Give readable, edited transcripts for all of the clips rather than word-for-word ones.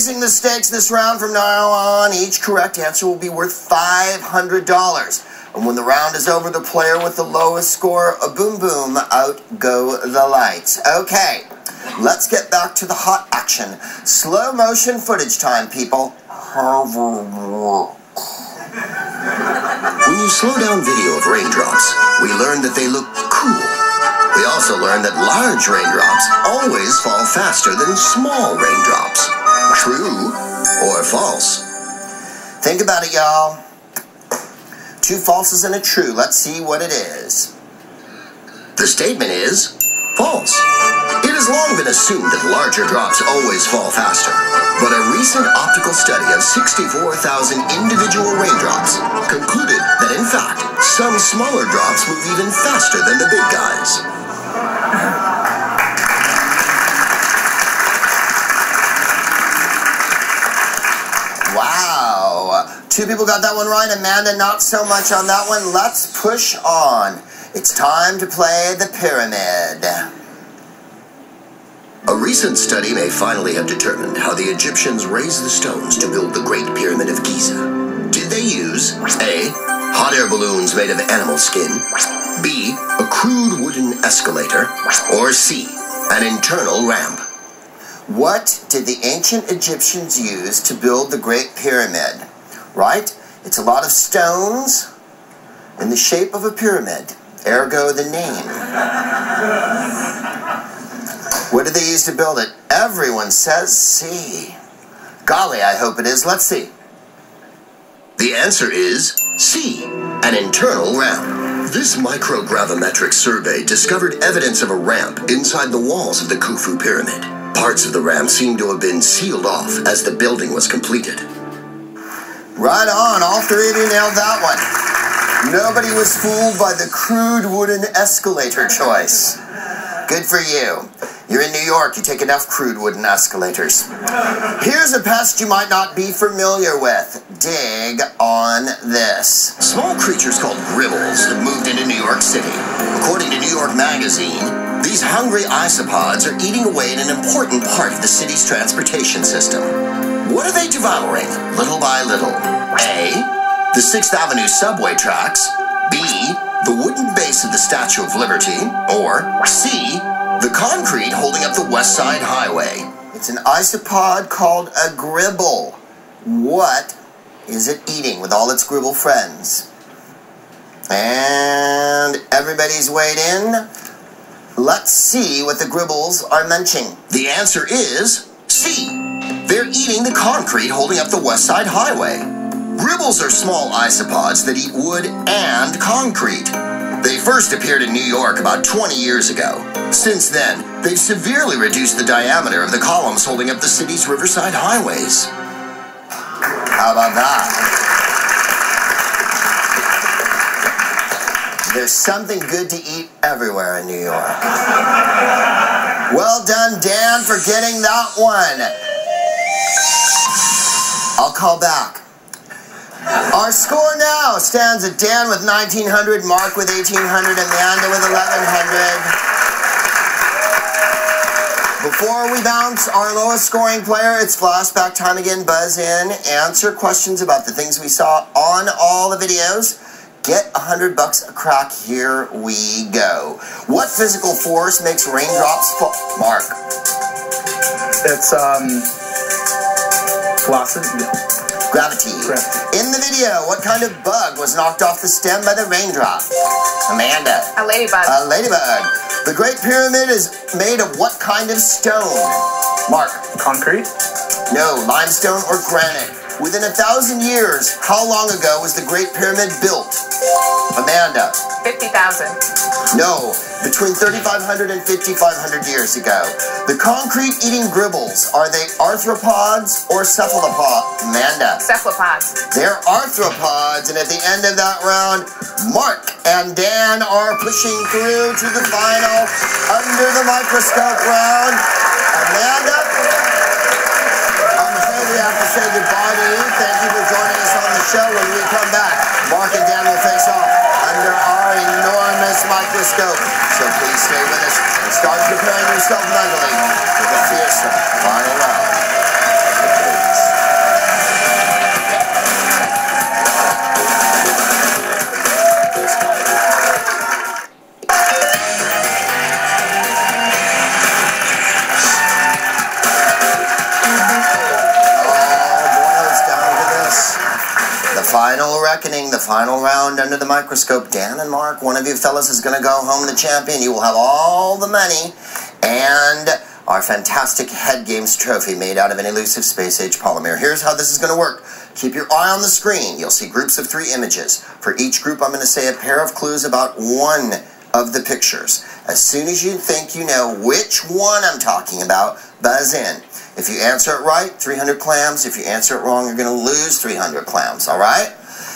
raising the stakes this round from now on. Each correct answer will be worth $500. And when the round is over, the player with the lowest score, boom boom, out go the lights. Okay, let's get back to the hot action. Slow motion footage time, people. When you slow down video of raindrops, we learn that they look cool. We also learn that large raindrops always fall faster than small raindrops. True or false? Think about it, y'all. Two falses and a true. Let's see what it is. The statement is false. It has long been assumed that larger drops always fall faster, but a recent optical study of 64,000 individual raindrops concluded that, in fact, some smaller drops move even faster than the big guys. Wow. Two people got that one right. Amanda, not so much on that one. Let's push on. It's time to play the pyramid. A recent study may finally have determined how the Egyptians raised the stones to build the Great Pyramid of Giza. Did they use A, hot air balloons made of animal skin, B, a crude wooden escalator, or C, an internal ramp? What did the ancient Egyptians use to build the Great Pyramid? Right? It's a lot of stones in the shape of a pyramid. Ergo the name. What did they use to build it? Everyone says C. Golly, I hope it is. Let's see. The answer is C, an internal ramp. This microgravimetric survey discovered evidence of a ramp inside the walls of the Khufu Pyramid. Parts of the ramp seem to have been sealed off as the building was completed. Right on. All three of you nailed that one. Nobody was fooled by the crude wooden escalator choice. Good for you. You're in New York, you take enough crude wooden escalators. Here's a pest you might not be familiar with. Dig on this. Small creatures called gribbles have moved into New York City. According to New York Magazine, these hungry isopods are eating away at an important part of the city's transportation system. What are they devouring, little by little? A, the 6th Avenue subway tracks, B, the wooden base of the Statue of Liberty, or C, the concrete holding up the West Side Highway. It's an isopod called a gribble. What is it eating with all its gribble friends? And everybody's weighed in. Let's see what the gribbles are munching. The answer is C. They're eating the concrete holding up the West Side Highway. Gribbles are small isopods that eat wood and concrete. They first appeared in New York about 20 years ago. Since then, they've severely reduced the diameter of the columns holding up the city's riverside highways. How about that? There's something good to eat everywhere in New York. Well done, Dan, for getting that one. I'll call back. Our score now stands at Dan with 1,900, Mark with 1,800, Amanda with 1,100. Before we bounce our lowest scoring player, it's flashback time again. Buzz in, answer questions about the things we saw on all the videos. Get $100 a crack. Here we go. What physical force makes raindrops fall? Mark. It's velocity. Gravity. In the video, what kind of bug was knocked off the stem by the raindrop? Amanda. A ladybug. A ladybug. The Great Pyramid is made of what kind of stone? Mark. Concrete? No, limestone or granite. Within 1,000 years, how long ago was the Great Pyramid built? Amanda. 50,000. No, between 3,500 and 5,500 years ago. The concrete-eating gribbles, are they arthropods or cephalopods? Amanda. Cephalopods. They're arthropods, and at the end of that round, Mark and Dan are pushing through to the final under the microscope round. Amanda, I'm afraid we have to say goodbye to you. Thank you for joining us on the show. When we come back, Mark and Dan will face off under our enormous microscope. So please stay with us and start preparing yourself mentally for the fearsome final round. The final reckoning, the final round under the microscope. Dan and Mark, one of you fellas is going to go home the champion. You will have all the money and our fantastic Head Games trophy made out of an elusive space-age polymer. Here's how this is going to work. Keep your eye on the screen. You'll see groups of 3 images. For each group, I'm going to say a pair of clues about one of the pictures. As soon as you think you know which one I'm talking about, buzz in. If you answer it right, 300 clams. If you answer it wrong, you're going to lose 300 clams, all right?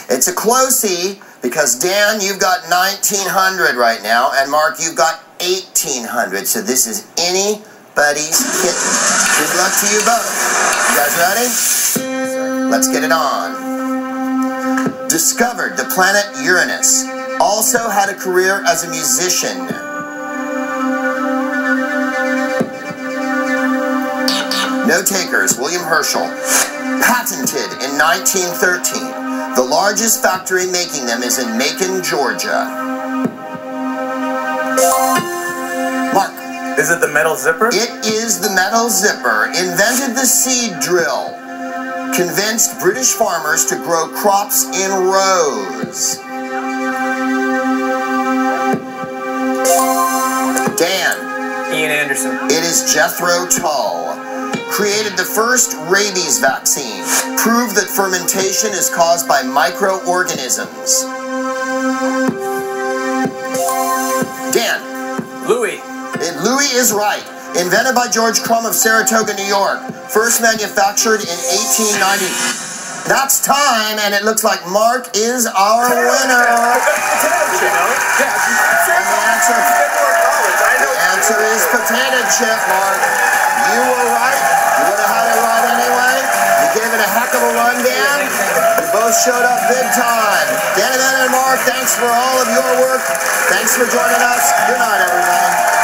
It's a closey because, Dan, you've got 1,900 right now, and Mark, you've got 1,800. So this is anybody's kitten. Good luck to you both. You guys ready? Let's get it on. Discovered the planet Uranus. Also had a career as a musician. No takers. William Herschel. Patented in 1913. The largest factory making them is in Macon, Georgia. Mark. Is it the metal zipper? It is the metal zipper. Invented the seed drill. Convinced British farmers to grow crops in rows. Dan. Ian Anderson. It is Jethro Tull. Created the first rabies vaccine. Proved that fermentation is caused by microorganisms. Dan. Louis. Louis is right. Invented by George Crumb of Saratoga, New York. First manufactured in 1890. That's time, and it looks like Mark is our winner. The answer is potato chip, Mark. You were right. You would have had it right anyway. You gave it a heck of a run, Dan. You both showed up big time. Dan and Mark, thanks for all of your work. Thanks for joining us. Good night, everybody.